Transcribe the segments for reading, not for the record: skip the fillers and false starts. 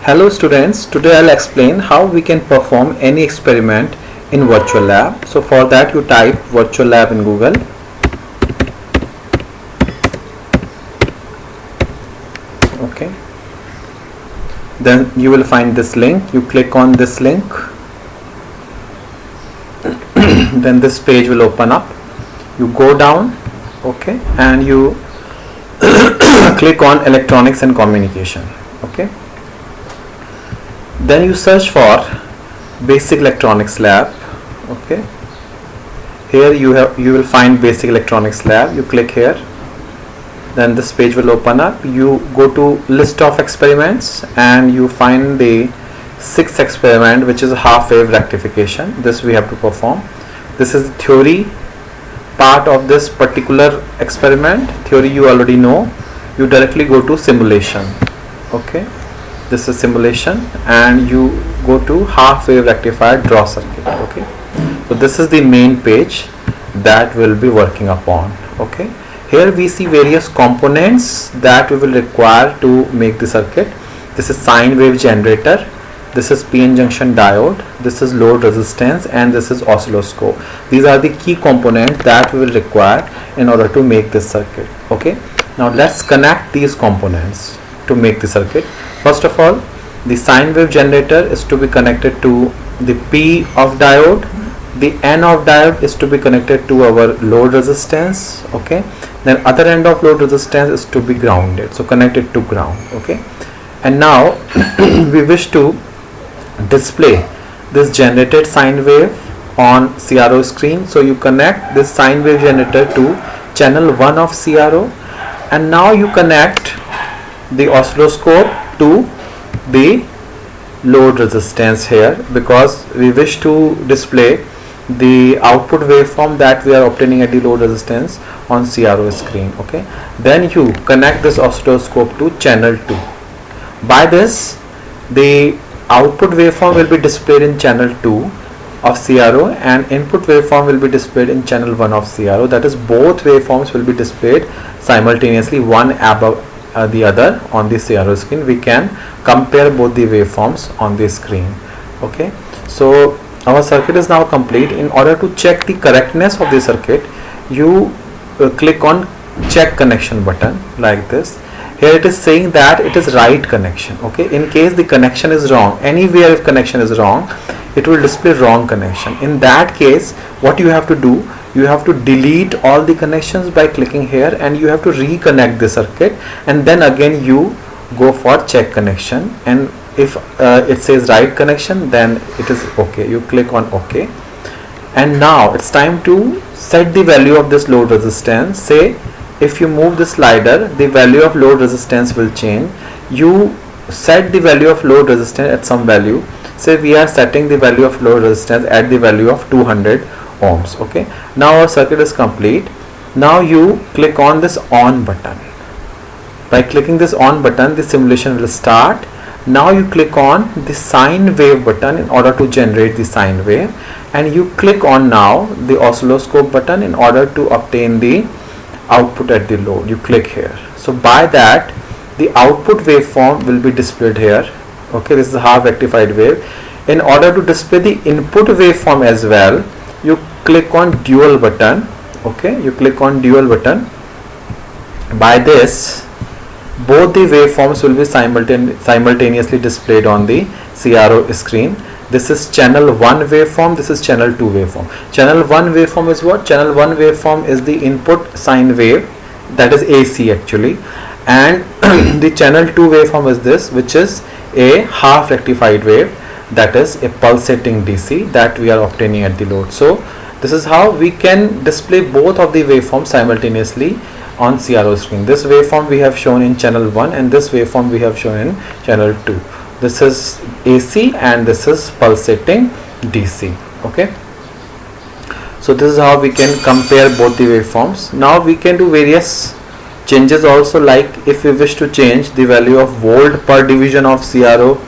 Hello students, today I'll explain how we can perform any experiment in virtual lab. So for that you type virtual lab in Google. Okay. Then you will find this link. You click on this link. Then this page will open up. You go down, okay, and you click on electronics and communication. Okay. Then you search for basic electronics lab. Okay, here you will find basic electronics lab. You click here, then this page will open up. You go to list of experiments and you find the sixth experiment, which is half wave rectification. This we have to perform. This is the theory part of this particular experiment. Theory you already know. You directly go to simulation. Okay, this is simulation and you go to half wave rectifier draw circuit. Okay, so this is the main page that we'll be working upon. Okay, here we see various components that we will require to make the circuit. This is sine wave generator, this is p-n junction diode, this is load resistance, and this is oscilloscope. These are the key components that we will require in order to make this circuit. Okay, now let's connect these components to make the circuit. First of all, the sine wave generator is to be connected to the P of diode. The N of diode is to be connected to our load resistance. Okay, then other end of load resistance is to be grounded, so connected to ground. Okay, and now we wish to display this generated sine wave on CRO screen. So you connect this sine wave generator to channel 1 of CRO, and now you connect the oscilloscope to the load resistance here, because we wish to display the output waveform that we are obtaining at the load resistance on CRO screen. Okay, then you connect this oscilloscope to channel 2. By this, the output waveform will be displayed in channel 2 of CRO and input waveform will be displayed in channel 1 of CRO. That is, both waveforms will be displayed simultaneously, one above the other on the CRO screen. We can compare both the waveforms on the screen. Okay, so our circuit is now complete. In order to check the correctness of the circuit, you click on check connection button like this. Here it is saying that it is right connection. Okay, in case the connection is wrong, anywhere if connection is wrong, it will display wrong connection. In that case, what you have to do, you have to delete all the connections by clicking here, and you have to reconnect the circuit, and then again you go for check connection, and if it says right connection, then it is okay. You click on OK, and now it's time to set the value of this load resistance. Say if you move the slider, the value of load resistance will change. You set the value of load resistance at some value. Say we are setting the value of load resistance at the value of 200 ohms. Okay, now our circuit is complete. Now you click on this on button. By clicking this on button, the simulation will start. Now you click on the sine wave button in order to generate the sine wave, and you click on now the oscilloscope button in order to obtain the output at the load. You click here. So by that, the output waveform will be displayed here. Okay, this is a half rectified wave. In order to display the input waveform as well, you click on dual button. Okay, you click on dual button. By this, both the waveforms will be simultaneously displayed on the CRO screen. This is channel 1 waveform, this is channel 2 waveform. Channel 1 waveform is what? Channel 1 waveform is the input sine wave, that is AC actually, and the channel 2 waveform is this, which is a half rectified wave, that is a pulsating DC that we are obtaining at the load. So this is how we can display both of the waveforms simultaneously on CRO screen. This waveform we have shown in channel 1 and this waveform we have shown in channel 2. This is AC and this is pulsating DC. Okay, so this is how we can compare both the waveforms. Now we can do various changes also, like if we wish to change the value of volt per division of CRO,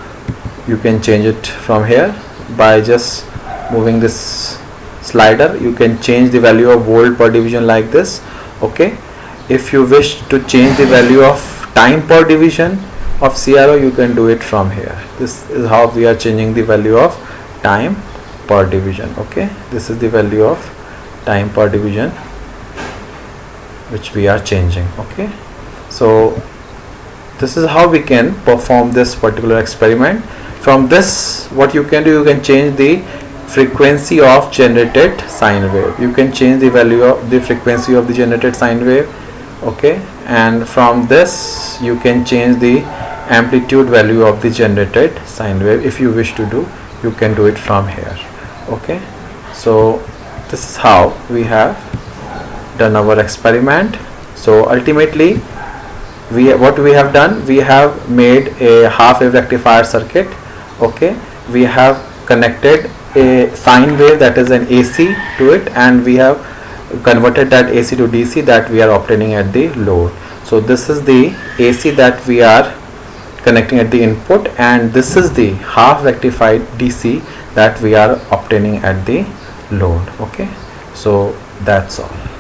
you can change it from here by just moving this slider. You can change the value of volt per division like this. Okay, if you wish to change the value of time per division, of CRO, you can do it from here. This is how we are changing the value of time per division. Okay, this is the value of time per division which we are changing. Okay, so this is how we can perform this particular experiment. From this, what you can do, you can change the frequency of generated sine wave. You can change the value of the frequency of the generated sine wave. Okay, and from this you can change the amplitude value of the generated sine wave. If you wish to do, you can do it from here. Okay, so this is how we have done our experiment. So ultimately, what we have done, we have made a half wave rectifier circuit. Okay, we have connected a sine wave, that is an AC, to it, and we have converted that AC to DC that we are obtaining at the load. So this is the AC that we are connecting at the input, and this is the half rectified DC that we are obtaining at the load. Okay, so that's all.